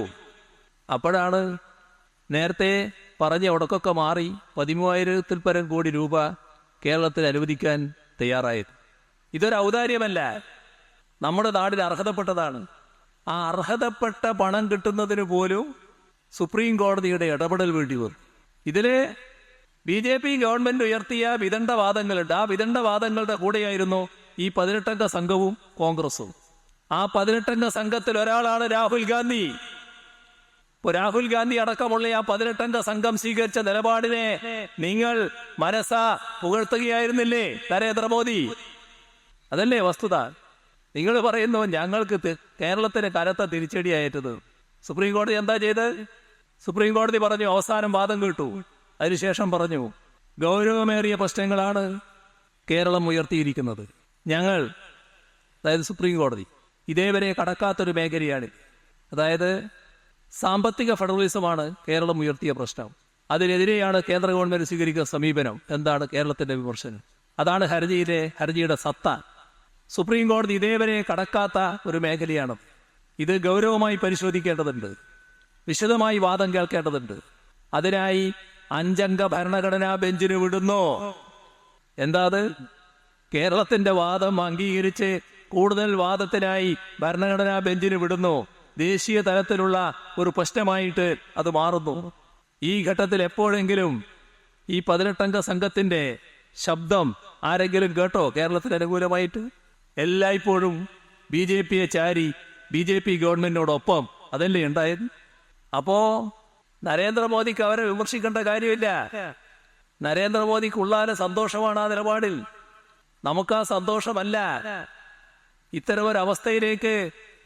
അപ്പോഴാണ് നേരത്തെ പറഞ്ഞ ഉടക്കൊക്കെ മാറി 13,000 പരം കോടി രൂപ കേരളത്തിൽ അനുവദിക്കാൻ തയ്യാറായത്. ഇതൊരു ഔദാര്യമല്ല, നമ്മുടെ നാടിന് അർഹതപ്പെട്ടതാണ്. ആ അർഹതപ്പെട്ട പണം കിട്ടുന്നതിന് പോലും സുപ്രീം കോടതിയുടെ ഇടപെടൽ വേണ്ടി വരും. ഇതില് BJP ഗവൺമെന്റ് ഉയർത്തിയ വിദണ്ഡവാദങ്ങളുണ്ട്. ആ വിദണ്ഡവാദങ്ങളുടെ കൂടെയായിരുന്നു ഈ 18 സംഘവും കോൺഗ്രസും. ആ 18 സംഘത്തിൽ ഒരാളാണ് രാഹുൽ ഗാന്ധി. ഇപ്പൊ രാഹുൽ ഗാന്ധി അടക്കമുള്ള ആ 18 സംഘം സ്വീകരിച്ച നിലപാടിനെ നിങ്ങൾ മനസ്സാ പുകഴ്ത്തുകയായിരുന്നില്ലേ നരേന്ദ്രമോദി? അതല്ലേ വസ്തുത. നിങ്ങൾ പറയുന്നു, ഞങ്ങൾക്ക് കേരളത്തിന് കനത്ത തിരിച്ചടിയായിട്ടത്. സുപ്രീം കോടതി എന്താ ചെയ്ത്? സുപ്രീം കോടതി പറഞ്ഞു, അവസാനം വാദം കേട്ടു. അതിനുശേഷം പറഞ്ഞു, ഗൗരവമേറിയ പ്രശ്നങ്ങളാണ് കേരളം ഉയർത്തിയിരിക്കുന്നത്. ഞങ്ങൾ, അതായത് സുപ്രീം കോടതി, ഇതേവരെ കടക്കാത്തൊരു മേഖലയാണ്. അതായത് സാമ്പത്തിക ഫെഡറലിസമാണ് കേരളം ഉയർത്തിയ പ്രശ്നം. അതിനെതിരെയാണ് കേന്ദ്ര ഗവൺമെന്റ് സ്വീകരിക്കുന്ന സമീപനം. എന്താണ് കേരളത്തിന്റെ വിമർശനം? അതാണ് ഹർജിയുടെ സത്ത. സുപ്രീം കോടതി ഇതേവരെ കടക്കാത്ത ഒരു മേഖലയാണ്. ഇത് ഗൗരവമായി പരിശോധിക്കേണ്ടതുണ്ട്, വിശദമായി വാദം കേൾക്കേണ്ടതുണ്ട്. അതിനായി 5 അംഗ ഭരണഘടനാ ബെഞ്ചിന് വിടുന്നു. എന്താ അത്? കേരളത്തിന്റെ വാദം അംഗീകരിച്ച് കൂടുതൽ വാദത്തിനായി ഭരണഘടനാ ബെഞ്ചിന് വിടുന്നു. ദേശീയ തലത്തിലുള്ള ഒരു പ്രശ്നമായിട്ട് അത് മാറുന്നു. ഈ ഘട്ടത്തിൽ എപ്പോഴെങ്കിലും ഈ 18-അംഗ സംഘത്തിന്റെ ശബ്ദം ആരെങ്കിലും കേട്ടോ കേരളത്തിന് അനുകൂലമായിട്ട്? എല്ലായ്പ്പോഴും BJP-യെ ചാരി BJP ഗവൺമെന്റിനോടൊപ്പം അതല്ലേ ഉണ്ടായത്? അപ്പോ നരേന്ദ്രമോദിക്ക് അവരെ വിമർശിക്കേണ്ട കാര്യമില്ല. നരേന്ദ്രമോദിക്ക് ഉള്ളാലെ സന്തോഷമാണ് ആ നിലപാടിൽ. നമുക്ക് ആ സന്തോഷമല്ല. ഇത്തരമൊരവസ്ഥയിലേക്ക്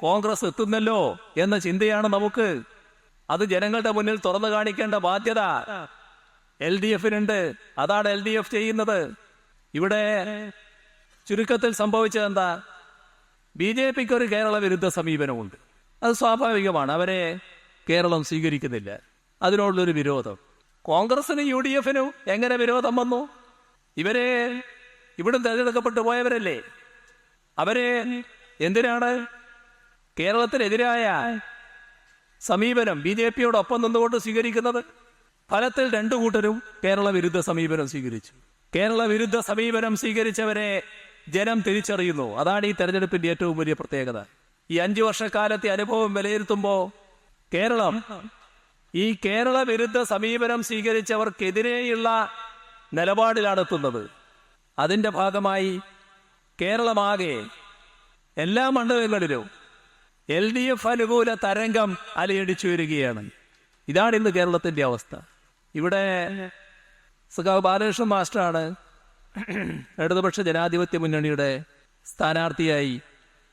കോൺഗ്രസ് എത്തുന്നല്ലോ എന്ന ചിന്തയാണ് നമുക്ക്. അത് ജനങ്ങളുടെ മുന്നിൽ തുറന്നു കാണിക്കേണ്ട ബാധ്യത LDF-നുണ്ട്. അതാണ് LDF ചെയ്യുന്നത്. ഇവിടെ ചുരുക്കത്തിൽ സംഭവിച്ചത് എന്താ? BJP-ക്ക് ഒരു കേരള വിരുദ്ധ സമീപനമുണ്ട്. അത് സ്വാഭാവികമാണ്. അവരെ കേരളം സ്വീകരിക്കുന്നില്ല. അതിനോടുള്ളൊരു വിരോധം. കോൺഗ്രസിനും UDF-നും എങ്ങനെ വിരോധം വന്നു? ഇവരെ ഇവിടെ തെരഞ്ഞെടുക്കപ്പെട്ടു പോയവരല്ലേ. അവരെ എന്തിനാണ് കേരളത്തിനെതിരായ സമീപനം BJP-യോടൊപ്പം നിന്നുകൊണ്ട് സ്വീകരിക്കുന്നത്? ഫലത്തിൽ രണ്ടു കൂട്ടരും കേരള വിരുദ്ധ സമീപനം സ്വീകരിച്ചു. കേരള വിരുദ്ധ സമീപനം സ്വീകരിച്ചവരെ ജനം തിരിച്ചറിയുന്നു. അതാണ് ഈ തെരഞ്ഞെടുപ്പിന്റെ ഏറ്റവും വലിയ പ്രത്യേകത. ഈ 5 വർഷക്കാലത്തെ അനുഭവം വിലയിരുത്തുമ്പോൾ കേരളം ഈ കേരള വിരുദ്ധ സമീപനം സ്വീകരിച്ചവർക്കെതിരെയുള്ള നിലപാടിലാണ് എത്തുന്നത്. അതിന്റെ ഭാഗമായി കേരളമാകെ എല്ലാ മണ്ഡലങ്ങളിലും LDF അനുകൂല തരംഗം അലയടിച്ചു വരികയാണ്. ഇതാണ് ഇന്ന് കേരളത്തിന്റെ അവസ്ഥ. ഇവിടെ സഖാവ് ബാലകൃഷ്ണൻ മാസ്റ്ററാണ് ഇടതുപക്ഷ ജനാധിപത്യ മുന്നണിയുടെ സ്ഥാനാർത്ഥിയായി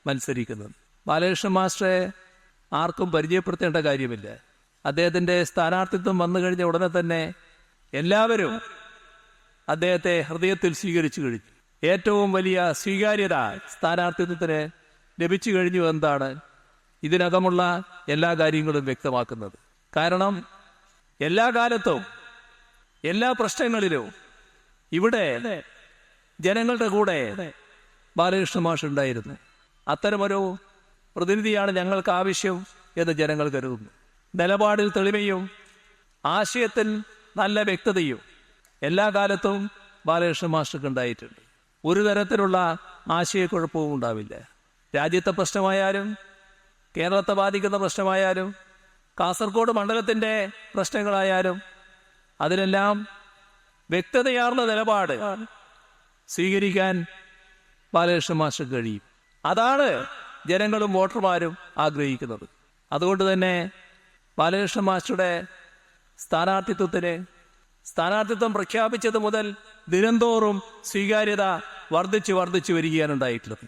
മത്സരിക്കുന്നത്. ബാലകൃഷ്ണൻ മാസ്റ്ററെ ആർക്കും പരിചയപ്പെടുത്തേണ്ട കാര്യമില്ല. അദ്ദേഹത്തിന്റെ സ്ഥാനാർത്ഥിത്വം വന്നു കഴിഞ്ഞ ഉടനെ തന്നെ എല്ലാവരും അദ്ദേഹത്തെ ഹൃദയത്തിൽ സ്വീകരിച്ചു കഴിഞ്ഞു. ഏറ്റവും വലിയ സ്വീകാര്യത സ്ഥാനാർത്ഥിത്വത്തിന് ലഭിച്ചു കഴിഞ്ഞു എന്താണ് ഇതിനകമുള്ള എല്ലാ കാര്യങ്ങളും വ്യക്തമാക്കുന്നത്. കാരണം എല്ലാ കാലത്തും എല്ലാ പ്രശ്നങ്ങളിലും ഇവിടെ ജനങ്ങളുടെ കൂടെ ബാലകൃഷ്ണ മാഷ് ഉണ്ടായിരുന്നു. അത്തരമൊരു പ്രതിനിധിയാണ് ഞങ്ങൾക്ക് ആവശ്യം എന്ന് ജനങ്ങൾ കരുതുന്നു. നിലപാടിൽ തെളിമയും ആശയത്തിൽ നല്ല വ്യക്തതയും എല്ലാ കാലത്തും ബാലകൃഷ്ണ മാസ്റ്റർക്ക് ഉണ്ടായിട്ടുണ്ട്. ഒരു തരത്തിലുള്ള ആശയക്കുഴപ്പവും ഉണ്ടാവില്ല. രാജ്യത്തെ പ്രശ്നമായാലും കേരളത്തെ ബാധിക്കുന്ന പ്രശ്നമായാലും കാസർഗോഡ് മണ്ഡലത്തിന്റെ പ്രശ്നങ്ങളായാലും അതിലെല്ലാം വ്യക്തതയാർന്ന നിലപാട് സ്വീകരിക്കാൻ ബാലകൃഷ്ണ മാസ്റ്റർക്ക് കഴിയും. അതാണ് ജനങ്ങളും വോട്ടർമാരും ആഗ്രഹിക്കുന്നത്. അതുകൊണ്ട് തന്നെ ബാലകൃഷ്ണ മാസ്റ്ററുടെ സ്ഥാനാർത്ഥിത്വം പ്രഖ്യാപിച്ചത് മുതൽ ദിനംതോറും സ്വീകാര്യത വർദ്ധിച്ചു വരികയാണ് ഉണ്ടായിട്ടുള്ളത്.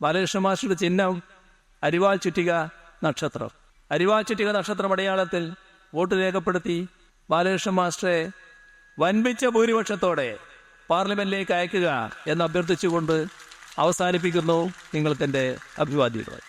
ബാലകൃഷ്ണ മാസ്റ്ററുടെ ചിഹ്നം അരിവാൾ ചുറ്റിക നക്ഷത്രം. അരിവാൾ ചുറ്റിക നക്ഷത്രം അടയാളത്തിൽ വോട്ട് രേഖപ്പെടുത്തി ബാലകൃഷ്ണ മാസ്റ്ററെ വൻപിച്ച ഭൂരിപക്ഷത്തോടെ പാർലമെന്റിലേക്ക് അയക്കുക എന്ന് അഭ്യർത്ഥിച്ചുകൊണ്ട് അവസാനിപ്പിക്കുന്നു. നിങ്ങൾക്ക് എൻ്റെ അഭിവാദ്യങ്ങൾ.